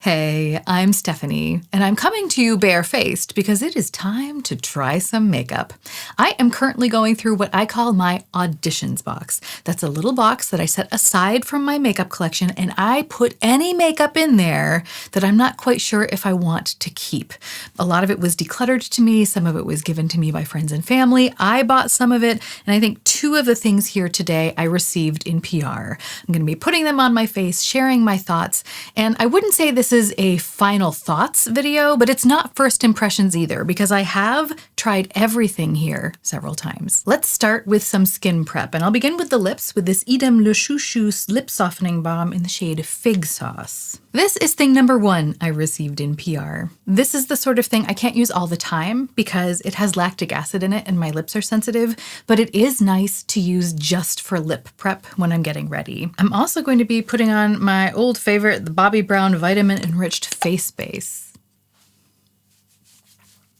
Hey, I'm Stephanie, and I'm coming to you barefaced because it is time to try some makeup. I am currently going through what I call my auditions box. That's a little box that I set aside from my makeup collection, and I put any makeup in there that I'm not quite sure if I want to keep. A lot of it was decluttered to me, some of it was given to me by friends and family. I bought some of it, and I think two of the things here today I received in PR. I'm going to be putting them on my face, sharing my thoughts, and I wouldn't say this is a final thoughts video, but it's not first impressions either because I have tried everything here several times. Let's start with some skin prep, and I'll begin with the lips with this EADEM Le Chouchou Lip Softening Balm in the shade Fig Sauce. This is thing number one I received in PR. This is the sort of thing I can't use all the time because it has lactic acid in it and my lips are sensitive, but it is nice to use just for lip prep when I'm getting ready. I'm also going to be putting on my old favorite, the Bobbi Brown Vitamin Enriched Face Base.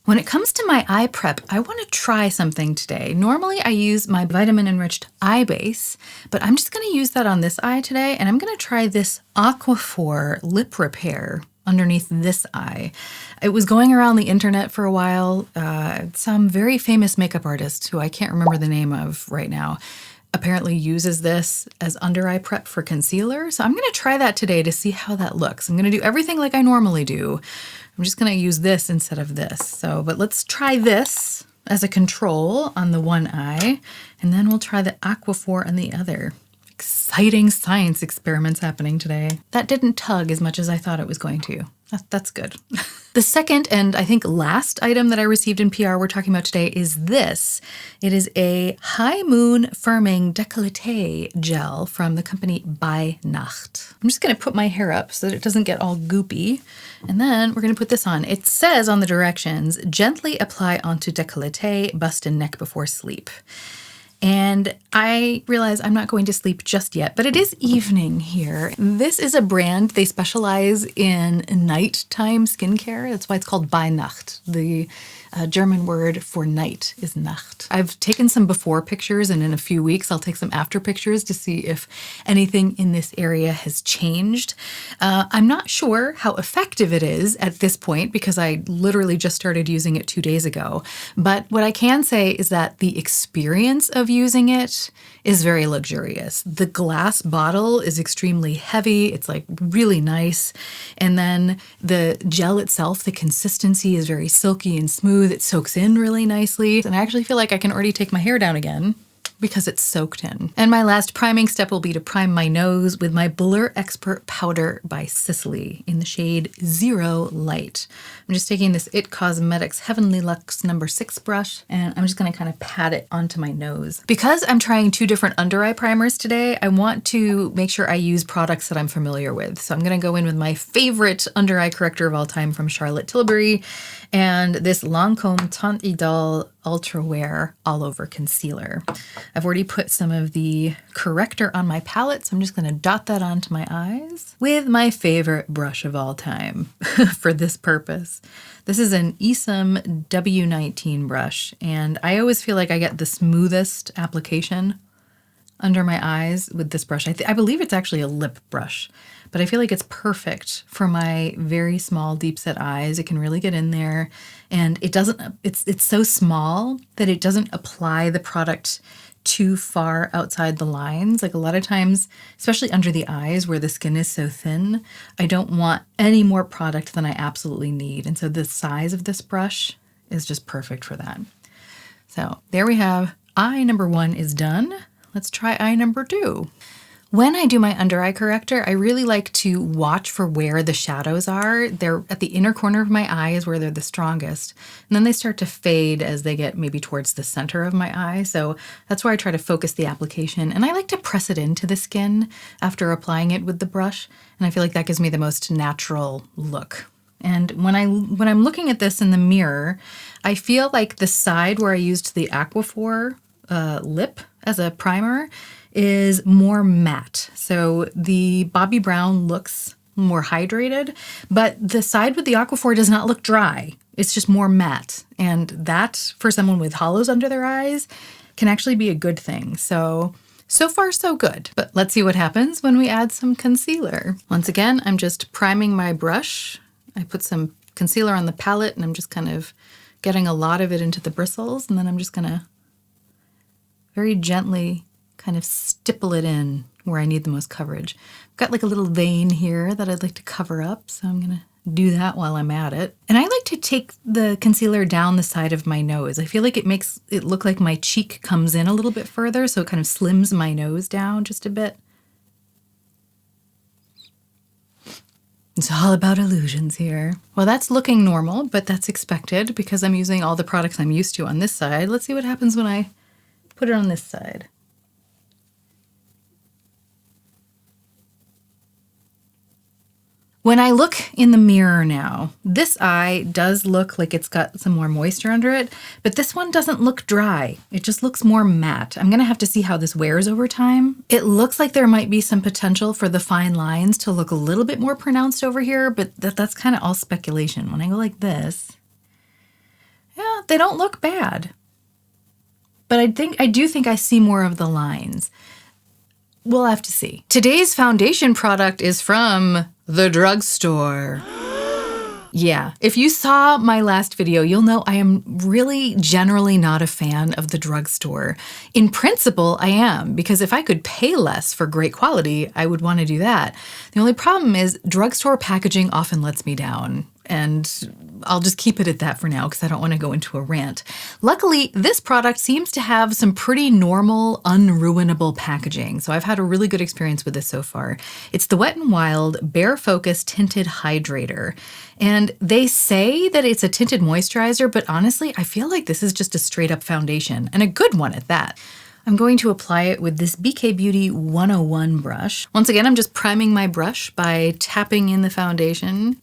When it comes to my eye prep, I want to try something today. Normally I use my Vitamin Enriched Eye Base, but I'm just going to use that on this eye today, and I'm going to try this Aquaphor Lip Repair underneath this eye. It was going around the internet for a while. Some very famous makeup artist, who I can't remember the name of right now, apparently uses this as under eye prep for concealer. So I'm going to try that today to see how that looks. I'm going to do everything like I normally do. I'm just going to use this instead of this. But let's try this as a control on the one eye, and then we'll try the Aquaphor on the other. Exciting science experiments happening today. That didn't tug as much as I thought it was going to. That's good. The second and I think last item that I received in PR we're talking about today is this. It is a High Moon Firming Decolleté gel from the company ByNacht. I'm just going to put my hair up so that it doesn't get all goopy. And then we're going to put this on. It says on the directions, gently apply onto decolleté, bust and neck before sleep. And I realize I'm not going to sleep just yet, but it is evening here. This is a brand, they specialize in nighttime skincare. That's why it's called ByNacht. The German word for night is Nacht. I've taken some before pictures, and in a few weeks I'll take some after pictures to see if anything in this area has changed. I'm not sure how effective it is at this point because I literally just started using it 2 days ago. But what I can say is that the experience of using it is very luxurious. The glass bottle is extremely heavy. It's like really nice. And then the gel itself, the consistency is very silky and smooth. It soaks in really nicely. And I actually feel like I can already take my hair down again because it's soaked in. And my last priming step will be to prime my nose with my Blur Expert Powder by Sisley in the shade Zero Light. I'm just taking this IT Cosmetics Heavenly Luxe No. 6 brush, and I'm just gonna kind of pat it onto my nose. Because I'm trying two different under eye primers today, I want to make sure I use products that I'm familiar with. So I'm gonna go in with my favorite under eye corrector of all time from Charlotte Tilbury, and this LANCôME Teint Idôle Ultra Wear All Over Concealer. I've already put some of the corrector on my palette, so I'm just gonna dot that onto my eyes with my favorite brush of all time for this purpose. This is an ESUM W19 brush, and I always feel like I get the smoothest application under my eyes with this brush. I believe it's actually a lip brush, but I feel like it's perfect for my very small deep set eyes. It can really get in there, and it's so small that it doesn't apply the product too far outside the lines. Like a lot of times, especially under the eyes where the skin is so thin, I don't want any more product than I absolutely need. And so the size of this brush is just perfect for that. So there we have eye number one is done. Let's try eye number two. When I do my under eye corrector, I really like to watch for where the shadows are. They're at the inner corner of my eye is where they're the strongest. And then they start to fade as they get maybe towards the center of my eye. So that's where I try to focus the application. And I like to press it into the skin after applying it with the brush. And I feel like that gives me the most natural look. And when I'm looking at this in the mirror, I feel like the side where I used the Aquaphor lip as a primer is more matte. So the Bobbi Brown looks more hydrated, but the side with the Aquaphor does not look dry. It's just more matte. And that, for someone with hollows under their eyes, can actually be a good thing. So So far, so good. But let's see what happens when we add some concealer. Once again, I'm just priming my brush. I put some concealer on the palette and I'm just kind of getting a lot of it into the bristles. And then I'm just gonna very gently kind of stipple it in where I need the most coverage. I've got like a little vein here that I'd like to cover up. So I'm gonna do that while I'm at it. And I like to take the concealer down the side of my nose. I feel like it makes it look like my cheek comes in a little bit further, so it kind of slims my nose down just a bit. It's all about illusions here. Well, that's looking normal, but that's expected because I'm using all the products I'm used to on this side. Let's see what happens when I put it on this side. When I look in the mirror now, this eye does look like it's got some more moisture under it, but this one doesn't look dry. It just looks more matte. I'm gonna have to see how this wears over time. It looks like there might be some potential for the fine lines to look a little bit more pronounced over here, but that's kind of all speculation. When I go like this, yeah, they don't look bad. But I do think I see more of the lines. We'll have to see. Today's foundation product is from the Drugstore. Yeah, if you saw my last video, you'll know I am really generally not a fan of the Drugstore. In principle, I am, because if I could pay less for great quality, I would want to do that. The only problem is Drugstore packaging often lets me down. And I'll just keep it at that for now because I don't want to go into a rant. Luckily, this product seems to have some pretty normal, unruinable packaging. So I've had a really good experience with this so far. It's the Wet n Wild Bare Focus Tinted Hydrator. And they say that it's a tinted moisturizer, but honestly, I feel like this is just a straight up foundation, and a good one at that. I'm going to apply it with this BK Beauty 101 brush. Once again, I'm just priming my brush by tapping in the foundation.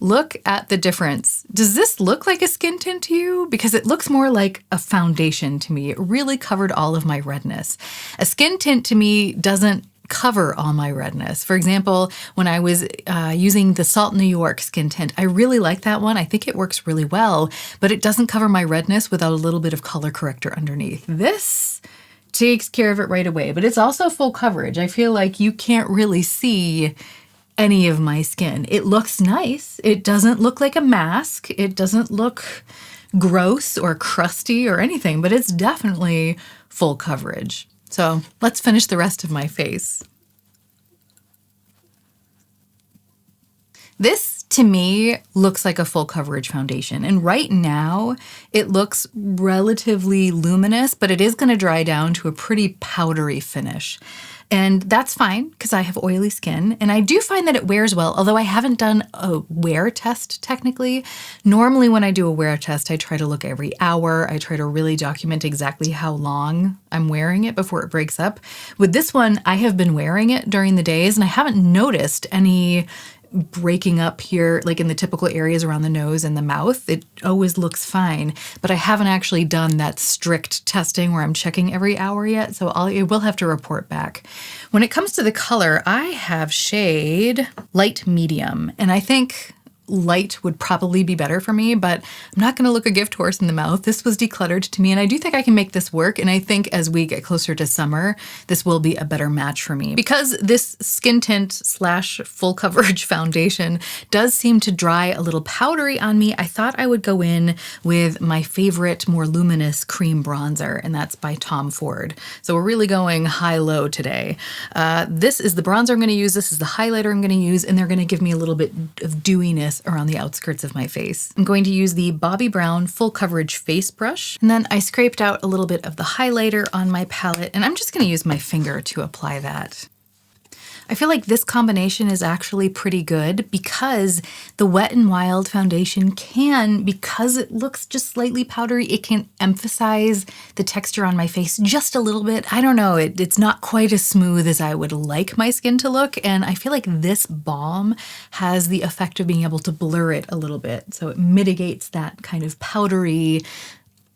Look at the difference. Does this look like a skin tint to you? Because it looks more like a foundation to me. It really covered all of my redness. A skin tint to me doesn't cover all my redness. For example, when I was using the Salt New York skin tint, I really like that one. I think it works really well, but it doesn't cover my redness without a little bit of color corrector underneath. This takes care of it right away, but it's also full coverage. I feel like you can't really see any of my skin. It looks nice. It doesn't look like a mask. It doesn't look gross or crusty or anything, but it's definitely full coverage. So let's finish the rest of my face. This, to me, looks like a full coverage foundation. And right now, it looks relatively luminous, but it is going to dry down to a pretty powdery finish. And that's fine because I have oily skin, and I do find that it wears well, although I haven't done a wear test technically. Normally when I do a wear test, I try to look every hour. I try to really document exactly how long I'm wearing it before it breaks up. With this one, I have been wearing it during the days, and I haven't noticed any breaking up here, like in the typical areas around the nose and the mouth. It always looks fine, but I haven't actually done that strict testing where I'm checking every hour yet, so I will have to report back. When it comes to the color, I have shade light medium, and I think light would probably be better for me, but I'm not going to look a gift horse in the mouth. This was decluttered to me, and I do think I can make this work, and I think as we get closer to summer, this will be a better match for me. Because this skin tint slash full coverage foundation does seem to dry a little powdery on me, I thought I would go in with my favorite, more luminous cream bronzer, and that's by Tom Ford. So we're really going high-low today. This is the bronzer I'm going to use, this is the highlighter I'm going to use, and they're going to give me a little bit of dewiness around the outskirts of my face. I'm going to use the Bobbi Brown Full Coverage Face Brush, and then I scraped out a little bit of the highlighter on my palette, and I'm just going to use my finger to apply that. I feel like this combination is actually pretty good because the Wet n Wild foundation can, because it looks just slightly powdery, it can emphasize the texture on my face just a little bit. I don't know, it's not quite as smooth as I would like my skin to look, and I feel like this balm has the effect of being able to blur it a little bit, so it mitigates that kind of powdery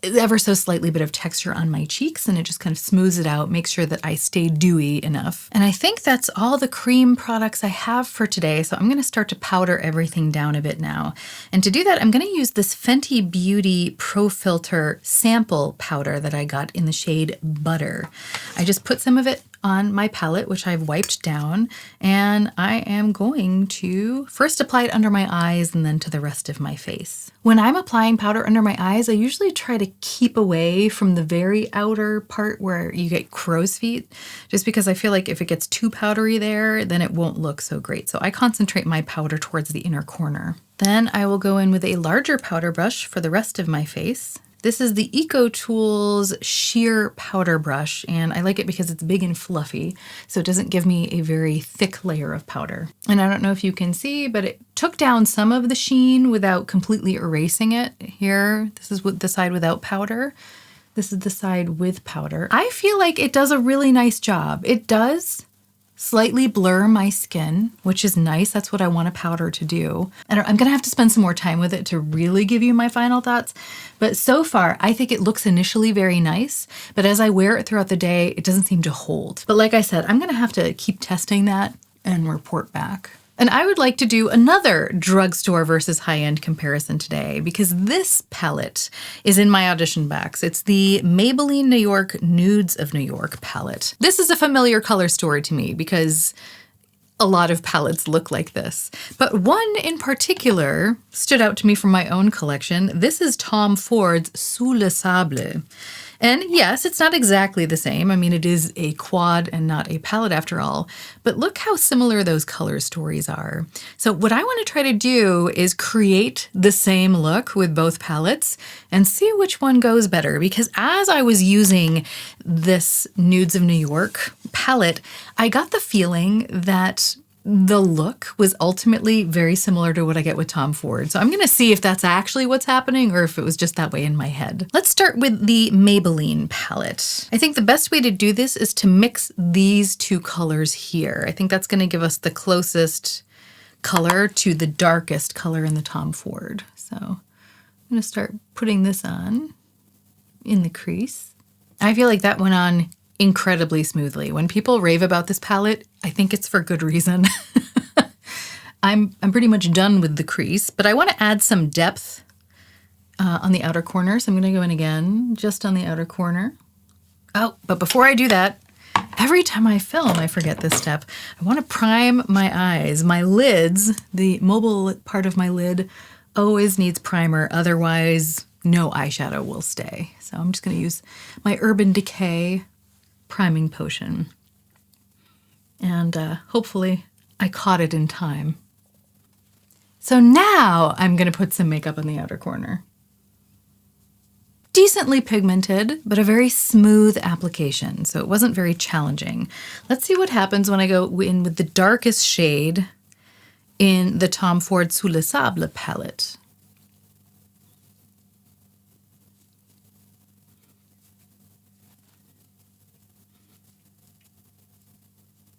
ever so slightly bit of texture on my cheeks, and it just kind of smooths it out, makes sure that I stay dewy enough. And I think that's all the cream products I have for today, so I'm going to start to powder everything down a bit now. And to do that, I'm going to use this Fenty Beauty Pro Filt'r sample powder that I got in the shade Butter. I just put some of it on my palette, which I've wiped down, and I am going to first apply it under my eyes and then to the rest of my face. When I'm applying powder under my eyes, I usually try to keep away from the very outer part where you get crow's feet, just because I feel like if it gets too powdery there, then it won't look so great. So I concentrate my powder towards the inner corner. Then I will go in with a larger powder brush for the rest of my face. This is the EcoTools Sheer Powder Brush, and I like it because it's big and fluffy, so it doesn't give me a very thick layer of powder. And I don't know if you can see, but it took down some of the sheen without completely erasing it. Here, this is the side without powder. This is the side with powder. I feel like it does a really nice job. It does slightly blur my skin, which is nice. That's what I want a powder to do. And I'm gonna have to spend some more time with it to really give you my final thoughts. But so far, I think it looks initially very nice, but as I wear it throughout the day, it doesn't seem to hold. But like I said, I'm gonna have to keep testing that and report back. And I would like to do another drugstore versus high-end comparison today, because this palette is in my audition box. It's the Maybelline New York Nudes of New York palette. This is a familiar color story to me because a lot of palettes look like this. But one in particular stood out to me from my own collection. This is Tom Ford's Sous le Sable. And yes, it's not exactly the same. I mean, it is a quad and not a palette after all, but look how similar those color stories are. So what I want to try to do is create the same look with both palettes and see which one goes better, because as I was using this Nudes of New York palette, I got the feeling that the look was ultimately very similar to what I get with Tom Ford. So I'm going to see if that's actually what's happening or if it was just that way in my head. Let's start with the Maybelline palette. I think the best way to do this is to mix these two colors here. I think that's going to give us the closest color to the darkest color in the Tom Ford. So I'm going to start putting this on in the crease. I feel like that went on incredibly smoothly. When people rave about this palette, I think it's for good reason. I'm pretty much done with the crease, but I want to add some depth on the outer corner. So I'm going to go in again, just on the outer corner. Oh, but before I do that, every time I film, I forget this step. I want to prime my eyes. My lids, the mobile part of my lid, always needs primer. Otherwise, no eyeshadow will stay. So I'm just going to use my Urban Decay priming potion. And hopefully I caught it in time. So now I'm going to put some makeup on the outer corner. Decently pigmented, but a very smooth application, so it wasn't very challenging. Let's see what happens when I go in with the darkest shade in the Tom Ford Sous le Sable palette.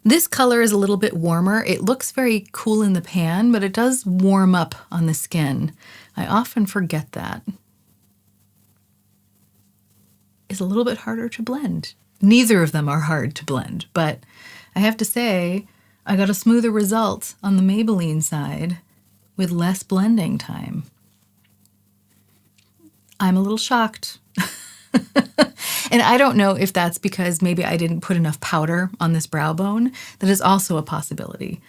This color is a little bit warmer. It looks very cool in the pan, but it does warm up on the skin. I often forget that. It's a little bit harder to blend. Neither of them are hard to blend, but I have to say, I got a smoother result on the Maybelline side with less blending time. I'm a little shocked. And I don't know if that's because maybe I didn't put enough powder on this brow bone. That is also a possibility.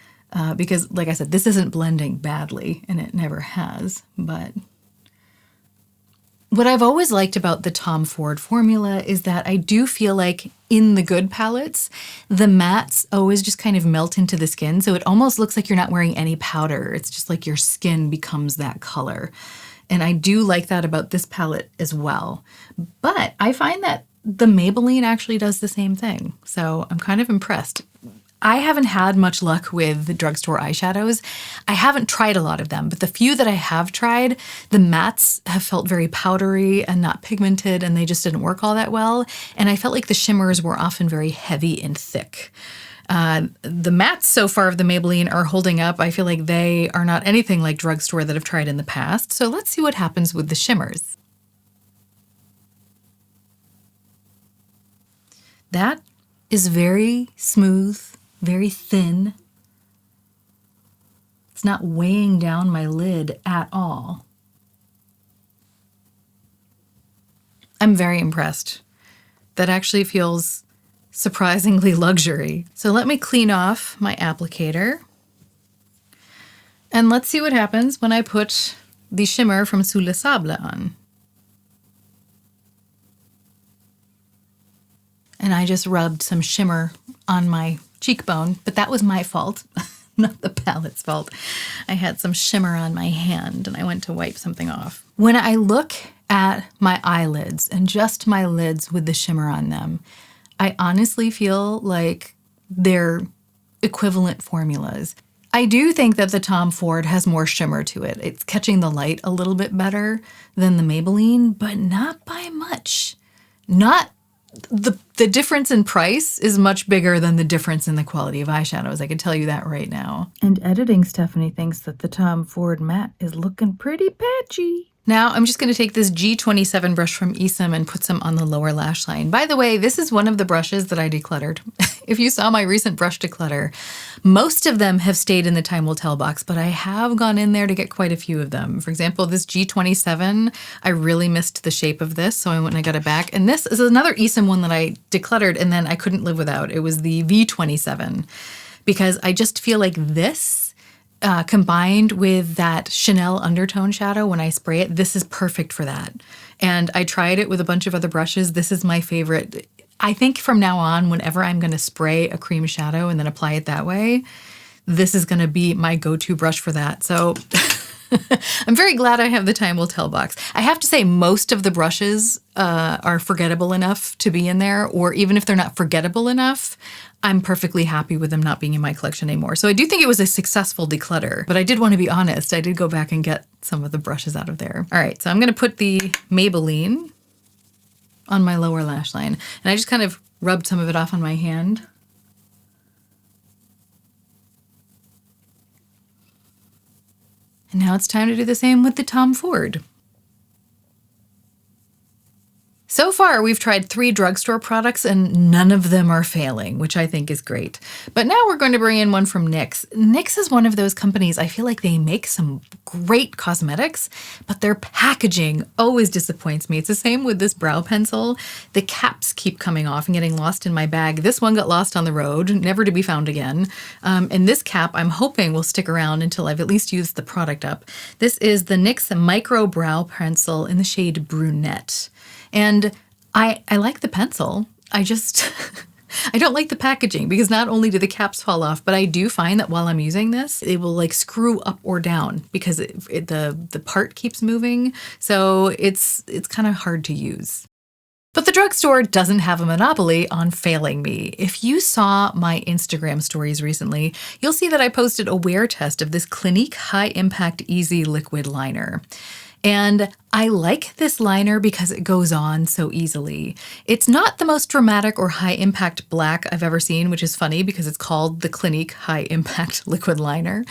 Because, like I said, this isn't blending badly, and it never has. But what I've always liked about the Tom Ford formula is that I do feel like in the good palettes, the mattes always just kind of melt into the skin. So it almost looks like you're not wearing any powder. It's just like your skin becomes that color. And I do like that about this palette as well. But I find that the Maybelline actually does the same thing. So I'm kind of impressed. I haven't had much luck with the drugstore eyeshadows. I haven't tried a lot of them, but the few that I have tried, the mattes have felt very powdery and not pigmented, and they just didn't work all that well. And I felt like the shimmers were often very heavy and thick. The mattes so far of the Maybelline are holding up. I feel like they are not anything like drugstore that I've tried in the past. So let's see what happens with the shimmers. That is very smooth, very thin. It's not weighing down my lid at all. I'm very impressed. That actually feels surprisingly luxury. So let me clean off my applicator. And let's see what happens when I put the shimmer from Sous le Sable on. And I just rubbed some shimmer on my cheekbone, but that was my fault, not the palette's fault. I had some shimmer on my hand and I went to wipe something off. When I look at my eyelids and just my lids with the shimmer on them, I honestly feel like they're equivalent formulas. I do think that the Tom Ford has more shimmer to it. It's catching the light a little bit better than the Maybelline, but not by much. Not the difference in price is much bigger than the difference in the quality of eyeshadows. I can tell you that right now. And editing Stephanie thinks that the Tom Ford matte is looking pretty patchy. Now I'm just going to take this G27 brush from ESUM and put some on the lower lash line. By the way, this is one of the brushes that I decluttered. If you saw my recent brush declutter, most of them have stayed in the Time Will Tell box, but I have gone in there to get quite a few of them. For example, this G27, I really missed the shape of this, so I went and I got it back. And this is another ESUM one that I decluttered and then I couldn't live without. It was the V27, because I just feel like this combined with that Chanel undertone shadow, when I spray it, this is perfect for that. And I tried it with a bunch of other brushes. This is my favorite. I think from now on, whenever I'm going to spray a cream shadow and then apply it that way, this is going to be my go-to brush for that. So I'm very glad I have the Time Will Tell box. I have to say most of the brushes are forgettable enough to be in there, or even if they're not forgettable enough, I'm perfectly happy with them not being in my collection anymore. So I do think it was a successful declutter, but I did want to be honest. I did go back and get some of the brushes out of there. All right, so I'm going to put the Maybelline on my lower lash line, and I just kind of rubbed some of it off on my hand. And now it's time to do the same with the Tom Ford. So far, we've tried 3 drugstore products and none of them are failing, which I think is great. But now we're going to bring in one from NYX. NYX is one of those companies, I feel like they make some great cosmetics, but their packaging always disappoints me. It's the same with this brow pencil. The caps keep coming off and getting lost in my bag. This one got lost on the road, never to be found again. And this cap, I'm hoping will stick around until I've at least used the product up. This is the NYX Micro Brow Pencil in the shade Brunette. And I like the pencil. I just, I don't like the packaging, because not only do the caps fall off, but I do find that while I'm using this, it will like screw up or down because the part keeps moving. So it's kind of hard to use. But the drugstore doesn't have a monopoly on failing me. If you saw my Instagram stories recently, you'll see that I posted a wear test of this Clinique High Impact Easy Liquid Liner. And I like this liner because it goes on so easily. It's not the most dramatic or high impact black I've ever seen, which is funny because it's called the Clinique High Impact Liquid Liner,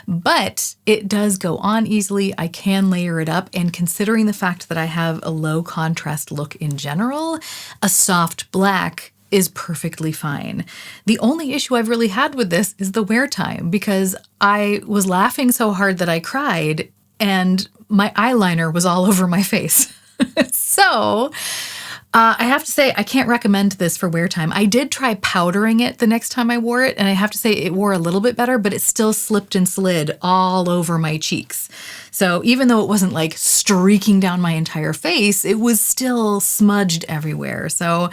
but it does go on easily. I can layer it up, and considering the fact that I have a low contrast look in general, a soft black is perfectly fine. The only issue I've really had with this is the wear time, because I was laughing so hard that I cried and my eyeliner was all over my face. So I have to say, I can't recommend this for wear time. I did try powdering it the next time I wore it, and I have to say it wore a little bit better, but it still slipped and slid all over my cheeks. So even though it wasn't like streaking down my entire face, it was still smudged everywhere. So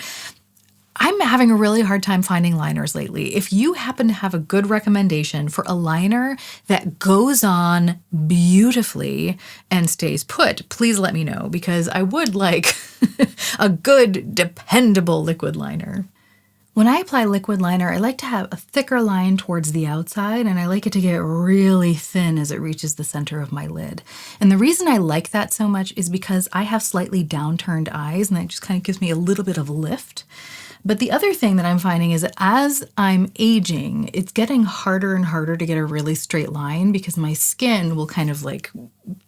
I'm having a really hard time finding liners lately. If you happen to have a good recommendation for a liner that goes on beautifully and stays put, please let me know, because I would like a good, dependable liquid liner. When I apply liquid liner, I like to have a thicker line towards the outside, and I like it to get really thin as it reaches the center of my lid. And the reason I like that so much is because I have slightly downturned eyes, and that just kind of gives me a little bit of lift. But the other thing that I'm finding is that as I'm aging, it's getting harder and harder to get a really straight line, because my skin will kind of like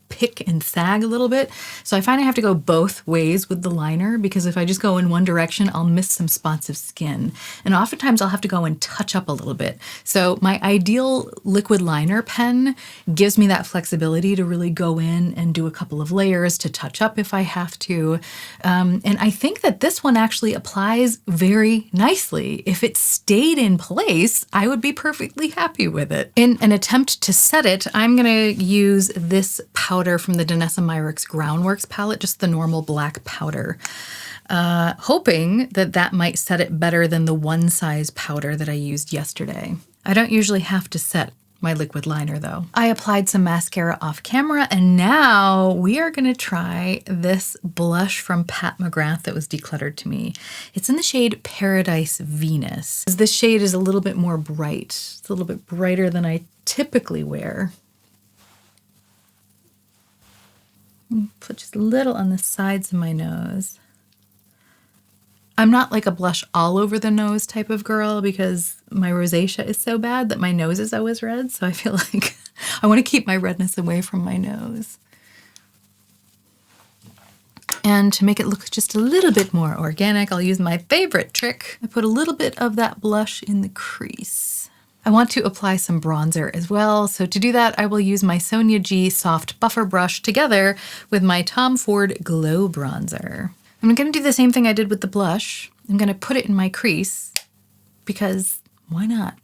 pick and sag a little bit. So I find I have to go both ways with the liner, because if I just go in one direction, I'll miss some spots of skin. And oftentimes I'll have to go and touch up a little bit. So my ideal liquid liner pen gives me that flexibility to really go in and do a couple of layers to touch up if I have to. And I think that this one actually applies very nicely. If it stayed in place, I would be perfectly happy with it. In an attempt to set it, I'm gonna use this powder from the Danessa Myricks Groundworks palette, just the normal black powder, hoping that that might set it better than the one size powder that I used yesterday. I don't usually have to set my liquid liner though. I applied some mascara off camera, and now we are gonna try this blush from Pat McGrath that was decluttered to me. It's in the shade Paradise Venus. This shade is a little bit more bright. It's a little bit brighter than I typically wear. Put just a little on the sides of my nose. I'm not like a blush all over the nose type of girl because my rosacea is so bad that my nose is always red. So I feel like I want to keep my redness away from my nose. And to make it look just a little bit more organic, I'll use my favorite trick. I put a little bit of that blush in the crease. I want to apply some bronzer as well. So to do that, I will use my Sonia G Soft Buffer Brush together with my Tom Ford Glow Bronzer. I'm gonna do the same thing I did with the blush. I'm gonna put it in my crease because why not?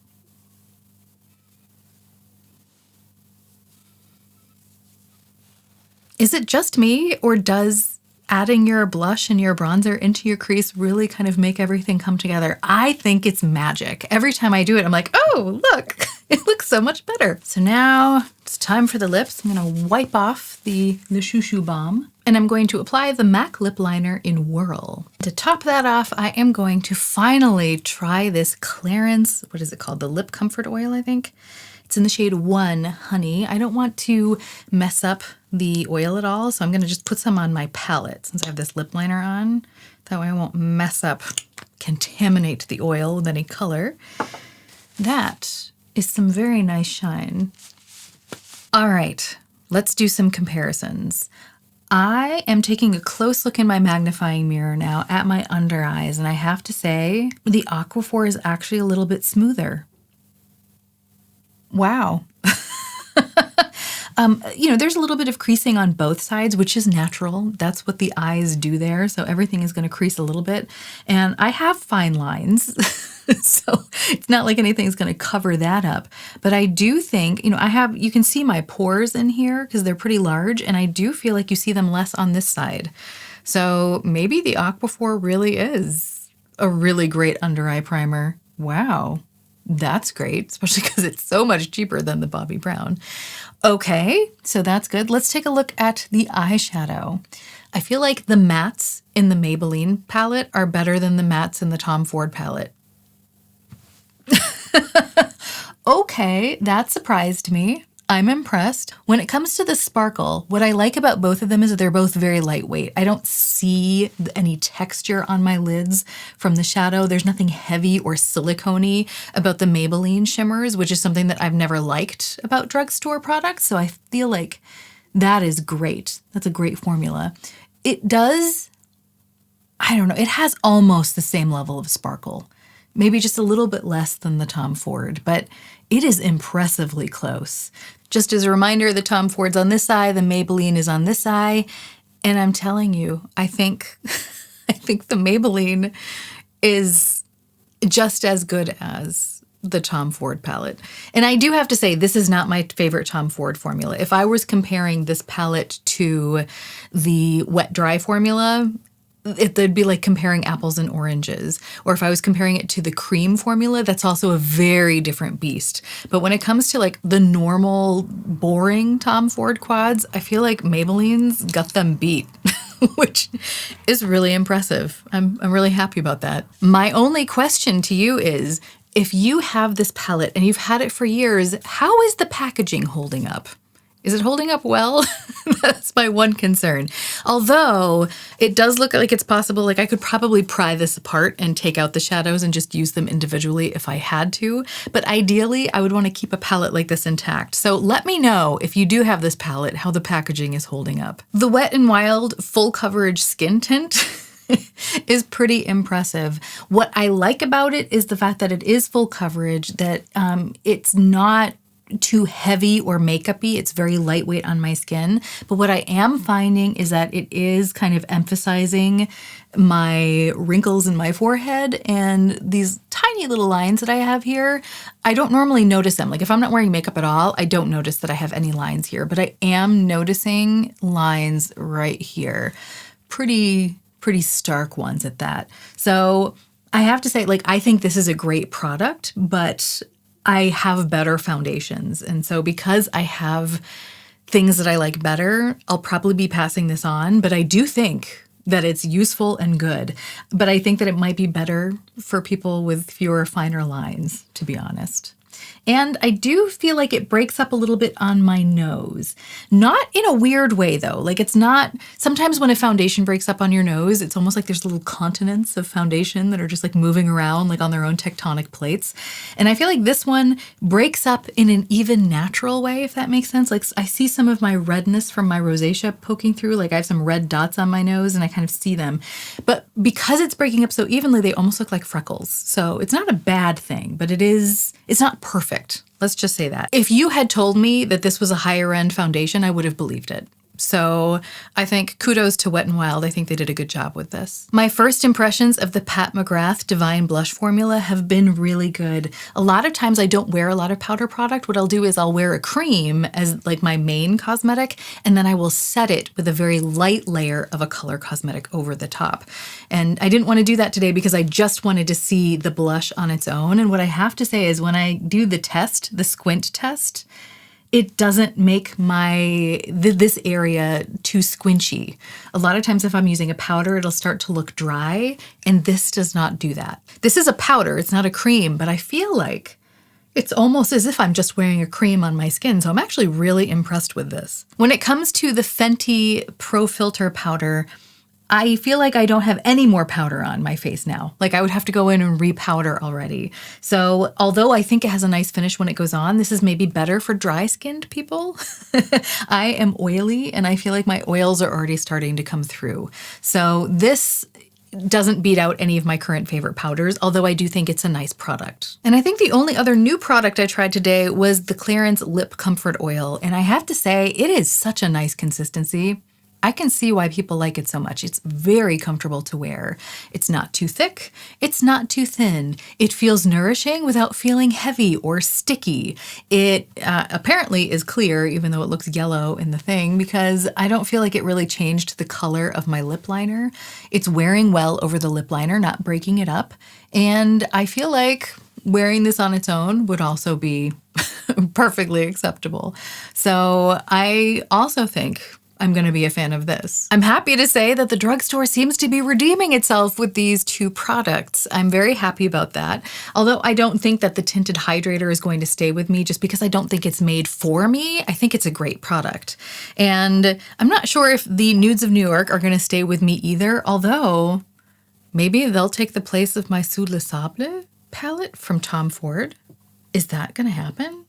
Is it just me, or does adding your blush and your bronzer into your crease really kind of make everything come together? I think it's magic. Every time I do it, I'm like, oh, look, it looks so much better. So now it's time for the lips. I'm gonna wipe off the Chouchou Balm, and I'm going to apply the MAC lip liner in Whirl. To top that off, I am going to finally try this Clarins, what is it called? The Lip Comfort Oil, I think. It's in the shade 1 Honey. I don't want to mess up the oil at all, so I'm gonna just put some on my palette since I have this lip liner on. That way I won't mess up, contaminate the oil with any color. That is some very nice shine. All right, let's do some comparisons. I am taking a close look in my magnifying mirror now at my under eyes, and I have to say the Aquaphor is actually a little bit smoother. Wow. You know, there's a little bit of creasing on both sides, which is natural. That's what the eyes do there. So everything is going to crease a little bit. And I have fine lines, so it's not like anything's going to cover that up. But I do think, you know, you can see my pores in here because they're pretty large, and I do feel like you see them less on this side. So maybe the Aquaphor really is a really great under eye primer. Wow. That's great, especially because it's so much cheaper than the Bobbi Brown. Okay, so that's good. Let's take a look at the eyeshadow. I feel like the mattes in the Maybelline palette are better than the mattes in the Tom Ford palette. Okay, that surprised me. I'm impressed. When it comes to the sparkle, what I like about both of them is that they're both very lightweight. I don't see any texture on my lids from the shadow. There's nothing heavy or silicone-y about the Maybelline shimmers, which is something that I've never liked about drugstore products. So I feel like that is great. That's a great formula. It does, I don't know, it has almost the same level of sparkle. Maybe just a little bit less than the Tom Ford, but it is impressively close. Just as a reminder, the Tom Ford's on this eye, the Maybelline is on this eye, and I'm telling you, I think the Maybelline is just as good as the Tom Ford palette. And I do have to say, this is not my favorite Tom Ford formula. If I was comparing this palette to the wet dry formula, it'd be like comparing apples and oranges. Or if I was comparing it to the cream formula, that's also a very different beast. But when it comes to like the normal, boring Tom Ford quads, I feel like Maybelline's got them beat, which is really impressive. I'm really happy about that. My only question to you is, if you have this palette and you've had it for years, how is the packaging holding up? Is it holding up well? That's my one concern. Although it does look like it's possible, like I could probably pry this apart and take out the shadows and just use them individually if I had to. But ideally, I would want to keep a palette like this intact. So let me know if you do have this palette, how the packaging is holding up. The Wet n Wild Full Coverage Skin Tint is pretty impressive. What I like about it is the fact that it is full coverage, that it's not too heavy or makeup-y. It's very lightweight on my skin. But what I am finding is that it is kind of emphasizing my wrinkles in my forehead and these tiny little lines that I have here. I don't normally notice them. Like if I'm not wearing makeup at all, I don't notice that I have any lines here, but I am noticing lines right here. Pretty stark ones at that. So I have to say, like, I think this is a great product, but I have better foundations. And so because I have things that I like better, I'll probably be passing this on, but I do think that it's useful and good. But I think that it might be better for people with fewer, finer lines, to be honest. And I do feel like it breaks up a little bit on my nose. Not in a weird way though. Like it's not, sometimes when a foundation breaks up on your nose, it's almost like there's little continents of foundation that are just like moving around like on their own tectonic plates. And I feel like this one breaks up in an even natural way, if that makes sense. Like I see some of my redness from my rosacea poking through, like I have some red dots on my nose and I kind of see them. But because it's breaking up so evenly, they almost look like freckles. So it's not a bad thing, but it's not perfect. Let's just say that. If you had told me that this was a higher end foundation, I would have believed it. So I think kudos to Wet n Wild. I think they did a good job with this. My first impressions of the Pat McGrath Divine Blush formula have been really good. A lot of times I don't wear a lot of powder product. What I'll do is I'll wear a cream as like my main cosmetic, and then I will set it with a very light layer of a color cosmetic over the top. And I didn't want to do that today because I just wanted to see the blush on its own. And what I have to say is when I do the test, the squint test, it doesn't make this area too squinchy. A lot of times if I'm using a powder, it'll start to look dry, and this does not do that. This is a powder, it's not a cream, but I feel like it's almost as if I'm just wearing a cream on my skin, so I'm actually really impressed with this. When it comes to the Fenty Pro Filt'r powder, I feel like I don't have any more powder on my face now. Like I would have to go in and repowder already. So although I think it has a nice finish when it goes on, this is maybe better for dry skinned people. I am oily and I feel like my oils are already starting to come through. So this doesn't beat out any of my current favorite powders, although I do think it's a nice product. And I think the only other new product I tried today was the Clarins Lip Comfort Oil. And I have to say, it is such a nice consistency. I can see why people like it so much. It's very comfortable to wear. It's not too thick. It's not too thin. It feels nourishing without feeling heavy or sticky. It apparently is clear, even though it looks yellow in the thing, because I don't feel like it really changed the color of my lip liner. It's wearing well over the lip liner, not breaking it up. And I feel like wearing this on its own would also be perfectly acceptable. So I also think I'm going to be a fan of this. I'm happy to say that the drugstore seems to be redeeming itself with these two products. I'm very happy about that. Although I don't think that the Tinted Hydrator is going to stay with me just because I don't think it's made for me. I think it's a great product. And I'm not sure if the Nudes of New York are going to stay with me either, although maybe they'll take the place of my Sous Sable palette from Tom Ford. Is that going to happen?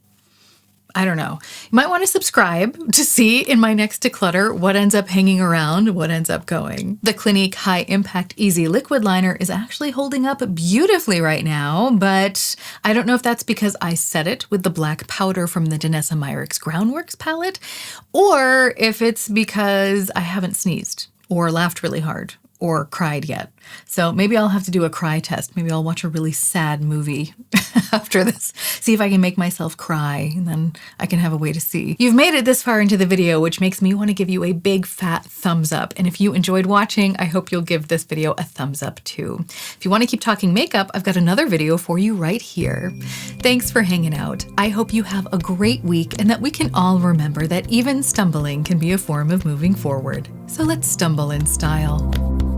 I don't know. You might want to subscribe to see in my next declutter what ends up hanging around, what ends up going. The Clinique High Impact Easy Liquid Liner is actually holding up beautifully right now, but I don't know if that's because I set it with the black powder from the Danessa Myricks Groundworks palette, or if it's because I haven't sneezed or laughed really hard or cried yet. So maybe I'll have to do a cry test. Maybe I'll watch a really sad movie after this, see if I can make myself cry, and then I can have a way to see. You've made it this far into the video, which makes me want to give you a big fat thumbs up. And if you enjoyed watching, I hope you'll give this video a thumbs up too. If you want to keep talking makeup, I've got another video for you right here. Thanks for hanging out. I hope you have a great week and that we can all remember that even stumbling can be a form of moving forward. So let's stumble in style.